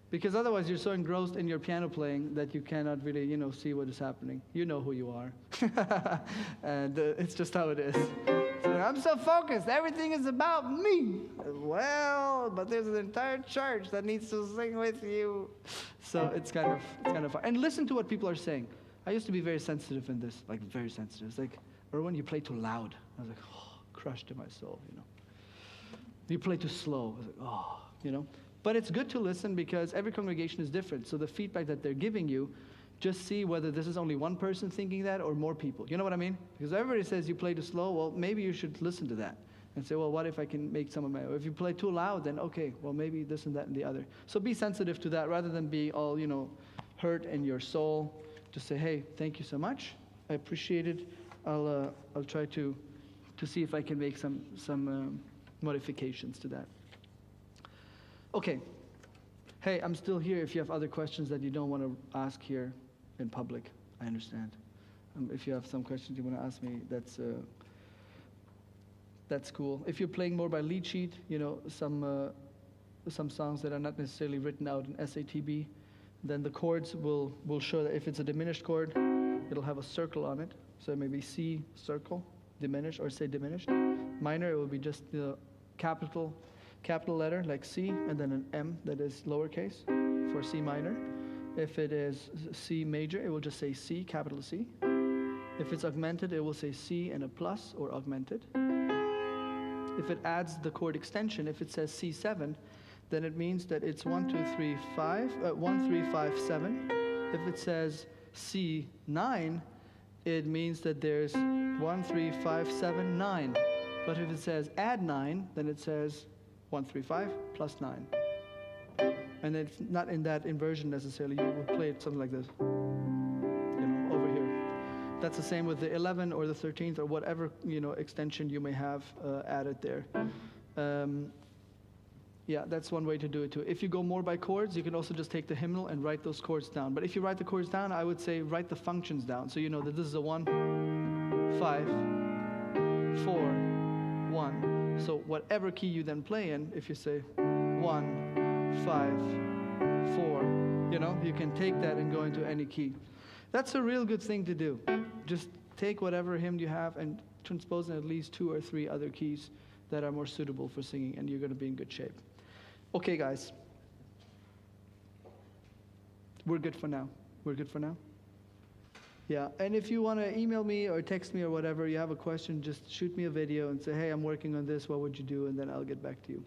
Because otherwise you're so engrossed in your piano playing that you cannot really, see what is happening. You know who you are. And it's just how it is. So, I'm so focused. Everything is about me. Well, but there's an entire church that needs to sing with you. So it's kind of fun. And listen to what people are saying. I used to be very sensitive in this, like very sensitive. It's like, Erwin, you play too loud. I was like, oh, crushed in my soul, You play too slow. I was like, oh, But it's good to listen because every congregation is different. So the feedback that they're giving you, just see whether this is only one person thinking that or more people. You know what I mean? Because everybody says you play too slow. Well, maybe you should listen to that and say, well, what if I can make some of my... If you play too loud, then okay, well, maybe this and that and the other. So be sensitive to that rather than be all, hurt in your soul. Just say, hey, thank you so much. I appreciate it. I'll try to see if I can make some modifications to that. Okay. Hey, I'm still here if you have other questions that you don't want to ask here in public. I understand. If you have some questions you want to ask me, that's cool. If you're playing more by lead sheet, some songs that are not necessarily written out in SATB, then the chords will show that if it's a diminished chord, it'll have a circle on it. So it may be C circle, diminished, or say diminished. Minor, it will be just the capital letter like C, and then an M that is lowercase for C minor. If it is C major, it will just say C, capital C. If it's augmented, it will say C and a plus, or augmented. If it adds the chord extension, if it says C7, then it means that it's 1, 2, 3, 5, 1, 3, 5, 7. If it says C9, it means that there's 1, 3, 5, 7, 9. But if it says add 9, then it says 1, 3, 5 plus 9. And it's not in that inversion necessarily. You will play it something like this, over here. That's the same with the 11 or the 13th or whatever, extension you may have added there. Yeah, that's one way to do it too. If you go more by chords, you can also just take the hymnal and write those chords down. But if you write the chords down, I would say write the functions down. So you know that this is a 1, 5, 4, 1. So whatever key you then play in, if you say 1, 5, 4, you can take that and go into any key. That's a real good thing to do. Just take whatever hymn you have and transpose in at least 2 or 3 other keys that are more suitable for singing, and you're going to be in good shape. Okay, guys. We're good for now. We're good for now? Yeah, and if you want to email me or text me or whatever, you have a question, just shoot me a video and say, hey, I'm working on this, what would you do? And then I'll get back to you.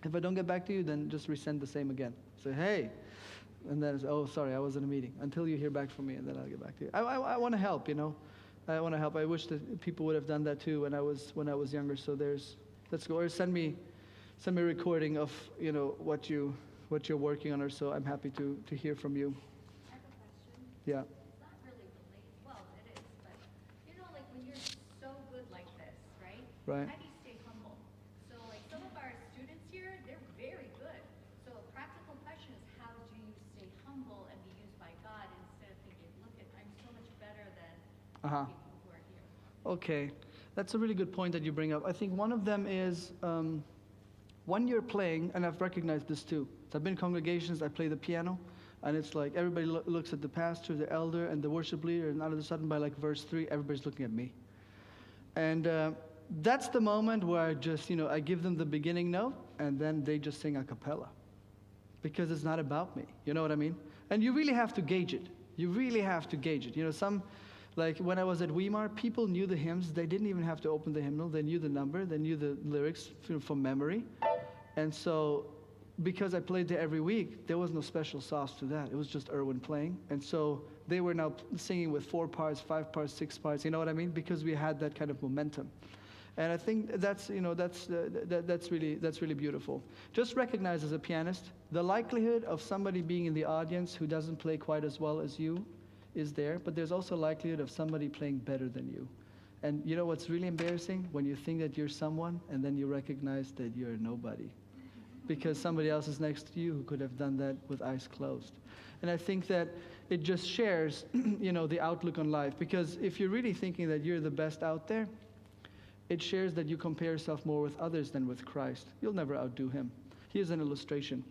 If I don't get back to you, then just resend the same again. Say, hey, and then say, oh, sorry, I was in a meeting. Until you hear back from me, and then I'll get back to you. I want to help, I want to help. I wish that people would have done that too when I was younger. So let's go. Or send me a recording of what you're working on, or so. I'm happy to hear from you. I have a question. Yeah. It's not really related. Well, it is, but like when you're so good like this, right? Right. How do you stay humble? So like some of our students here, they're very good. So a practical question is, how do you stay humble and be used by God instead of thinking, look, I'm so much better than people who are here? Okay. That's a really good point that you bring up. I think one of them is when you're playing, and I've recognized this too. So I've been in congregations, I play the piano, and it's like everybody looks at the pastor, the elder, and the worship leader, and all of a sudden by like verse 3, everybody's looking at me. And that's the moment where I just, I give them the beginning note, and then they just sing a cappella. Because it's not about me. You know what I mean? And you really have to gauge it. You really have to gauge it. Like when I was at Weimar, people knew the hymns. They didn't even have to open the hymnal. They knew the number. They knew the lyrics from memory. And so because I played there every week, there was no special sauce to that. It was just Erwin playing. And so they were now singing with 4 parts, 5 parts, 6 parts. You know what I mean? Because we had that kind of momentum. And I think that's really beautiful. Just recognize as a pianist, the likelihood of somebody being in the audience who doesn't play quite as well as you is there, but there's also likelihood of somebody playing better than you. And you know what's really embarrassing? When you think that you're someone and then you recognize that you're nobody. because somebody else is next to you who could have done that with eyes closed. And I think that it just shares, the outlook on life. Because if you're really thinking that you're the best out there, it shares that you compare yourself more with others than with Christ. You'll never outdo him. Here's an illustration.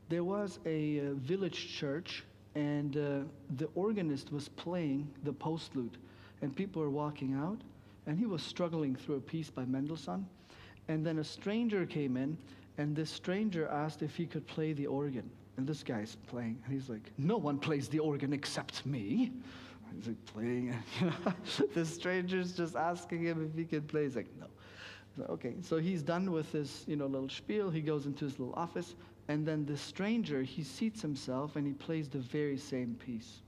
There was a village church, and the organist was playing the postlude, and people were walking out, and he was struggling through a piece by Mendelssohn, and then a stranger came in, and this stranger asked if he could play the organ, and this guy's playing, and he's like, no one plays the organ except me. He's like playing, the stranger's just asking him if he can play. He's like, no. Okay, so he's done with this, little spiel. He goes into his little office, and then the stranger, he seats himself, and he plays the very same piece.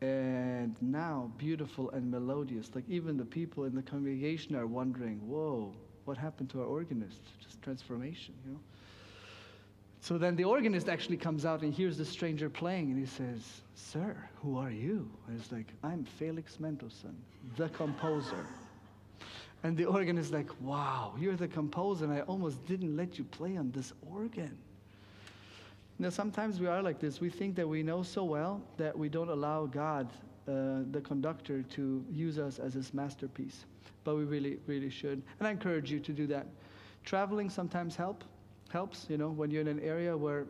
And now, beautiful and melodious. Like even the people in the congregation are wondering, whoa, what happened to our organist? Just transformation, So then the organist actually comes out and hears the stranger playing, and he says, sir, who are you? And it's like, I'm Felix Mendelssohn, the composer. And the organist is like, wow, you're the composer, and I almost didn't let you play on this organ. Now, sometimes we are like this. We think that we know so well that we don't allow God, the conductor, to use us as his masterpiece. But we really, really should. And I encourage you to do that. Traveling sometimes helps, when you're in an area where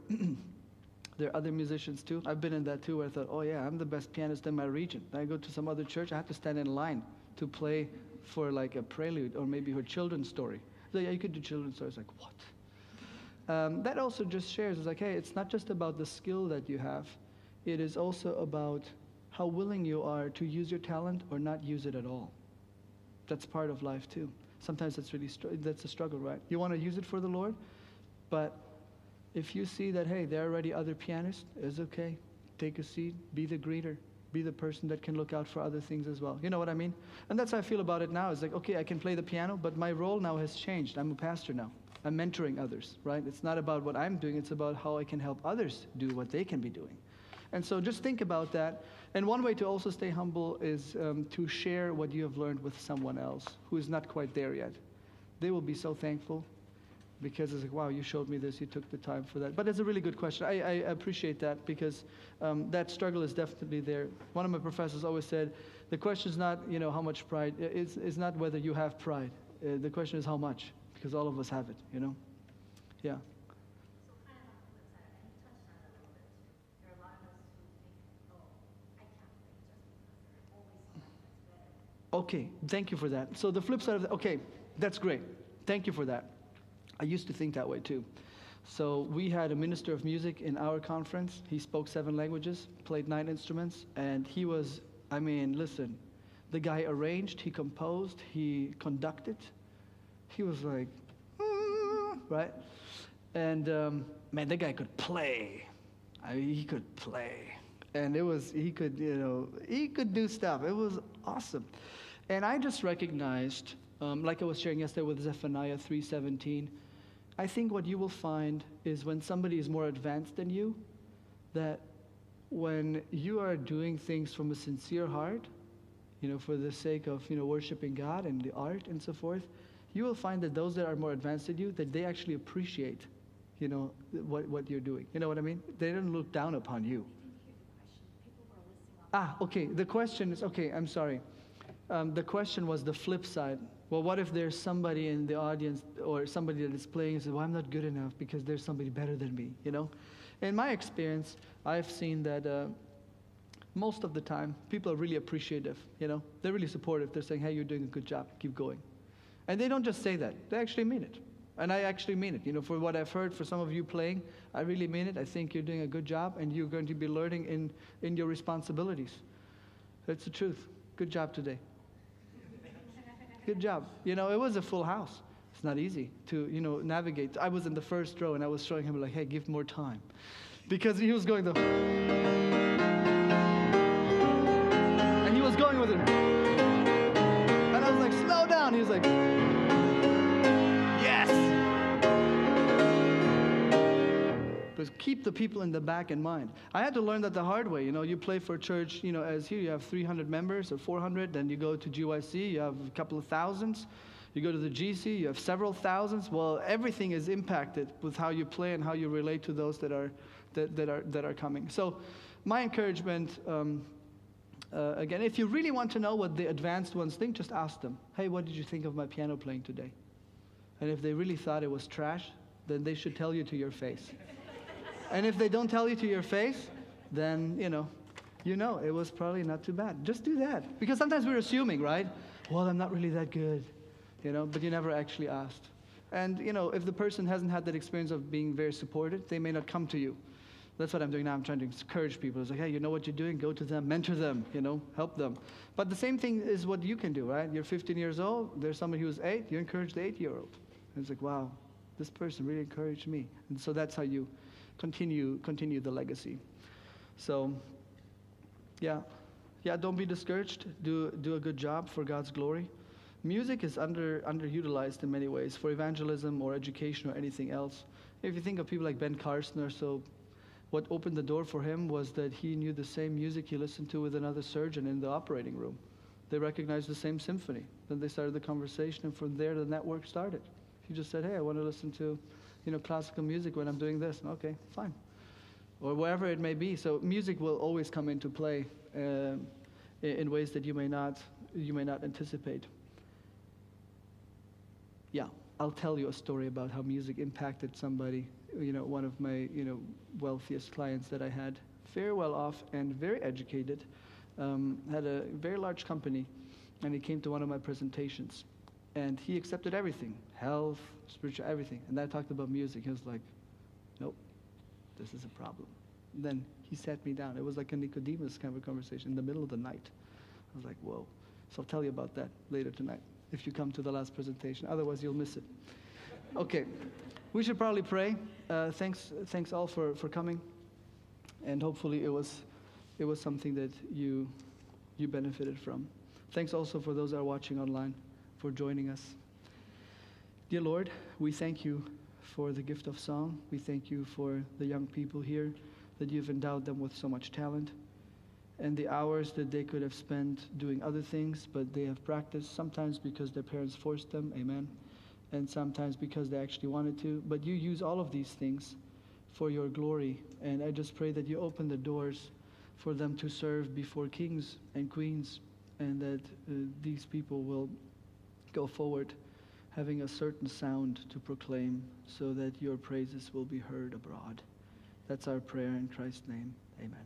there are other musicians too. I've been in that too, where I thought, oh yeah, I'm the best pianist in my region. Then I go to some other church, I have to stand in line to play for like a prelude or maybe her children's story. So yeah, you could do children's stories. Like, what? That also just shares, it's like, hey, it's not just about the skill that you have. It is also about how willing you are to use your talent or not use it at all. That's part of life too. Sometimes that's a struggle, right? You want to use it for the Lord, but if you see that, hey, there are already other pianists, it's okay. Take a seat, be the greeter, be the person that can look out for other things as well. You know what I mean? And that's how I feel about it now. It's like, okay, I can play the piano, but my role now has changed. I'm a pastor now. I'm mentoring others, right? It's not about what I'm doing. It's about how I can help others do what they can be doing. And so just think about that. And one way to also stay humble is to share what you have learned with someone else who is not quite there yet. They will be so thankful because it's like, wow, you showed me this, you took the time for that. But it's a really good question. I appreciate that because that struggle is definitely there. One of my professors always said, the question is not, how much pride. It's not whether you have pride. The question is how much, because all of us have it, Yeah. So kind of on the flip side, and you touched on it a little bit too. There are a lot of us who think, oh, I can't play just because there's always somebody that's better. Okay, thank you for that. So the flip side of that, okay, that's great. Thank you for that. I used to think that way too. So we had a minister of music in our conference. He spoke 7 languages, played 9 instruments, and he was, listen, the guy arranged, he composed, he conducted. He was like, right? And man, that guy could play. He could play. And he could do stuff. It was awesome. And I just recognized, like I was sharing yesterday with Zephaniah 3:17, I think what you will find is when somebody is more advanced than you, that when you are doing things from a sincere heart, for the sake of, worshiping God and the art and so forth, you will find that those that are more advanced than you, that they actually appreciate, what you're doing. You know what I mean? They don't look down upon you. Okay. The question is, okay, I'm sorry. The question was the flip side. Well, what if there's somebody in the audience or somebody that is playing and says, well, I'm not good enough because there's somebody better than me, In my experience, I've seen that most of the time, people are really appreciative, They're really supportive. They're saying, hey, you're doing a good job. Keep going. And they don't just say that. They actually mean it. And I actually mean it. For what I've heard for some of you playing, I really mean it. I think you're doing a good job, and you're going to be learning in your responsibilities. That's the truth. Good job today. Good job. It was a full house. It's not easy to, navigate. I was in the first row, and I was showing him, like, hey, give more time. Because he was going and he was going with it. And I was like, slow down. He was like, yes. But keep the people in the back in mind. I had to learn that the hard way. You play for a church, as here you have 300 members or 400. Then you go to GYC, you have a couple of thousands. You go to the GC, you have several thousands. Well, everything is impacted with how you play and how you relate to those that are coming. So my encouragement, again, if you really want to know what the advanced ones think, just ask them, hey, what did you think of my piano playing today? And if they really thought it was trash, then they should tell you to your face. And if they don't tell you to your face, then, you know it was probably not too bad. Just do that. Because sometimes we're assuming, right? Well, I'm not really that good, but you never actually asked. And, if the person hasn't had that experience of being very supported, they may not come to you. That's what I'm doing now. I'm trying to encourage people. It's like, hey, you know what you're doing? Go to them, mentor them, help them. But the same thing is what you can do, right? You're 15 years old. There's somebody who's 8. You encourage the 8-year-old. And it's like, wow, this person really encouraged me. And so that's how you continue the legacy. So, yeah, don't be discouraged. Do a good job for God's glory. Music is underutilized in many ways for evangelism or education or anything else. If you think of people like Ben Carson or so, what opened the door for him was that he knew the same music he listened to with another surgeon in the operating room. They recognized the same symphony. Then they started the conversation, and from there the network started. He just said, hey, I want to listen to classical music when I'm doing this. Okay, fine. Or wherever it may be. So music will always come into play in ways that you may not anticipate. Yeah, I'll tell you a story about how music impacted somebody. One of my wealthiest clients that I had, very well off and very educated, had a very large company, and he came to one of my presentations, and he accepted everything, health, spiritual, everything. And I talked about music. He was like, nope, this is a problem. And then he sat me down. It was like a Nicodemus kind of a conversation in the middle of the night. I was like, whoa. So I'll tell you about that later tonight if you come to the last presentation. Otherwise, you'll miss it. Okay. We should probably pray. Thanks all for coming. And hopefully it was something that you benefited from. Thanks also for those that are watching online for joining us. Dear Lord, we thank you for the gift of song. We thank you for the young people here, that you've endowed them with so much talent, and the hours that they could have spent doing other things, but they have practiced, sometimes because their parents forced them, amen, and sometimes because they actually wanted to. But you use all of these things for your glory, and I just pray that you open the doors for them to serve before kings and queens, and that these people will go forward having a certain sound to proclaim, so that your praises will be heard abroad. That's our prayer in Christ's name. Amen.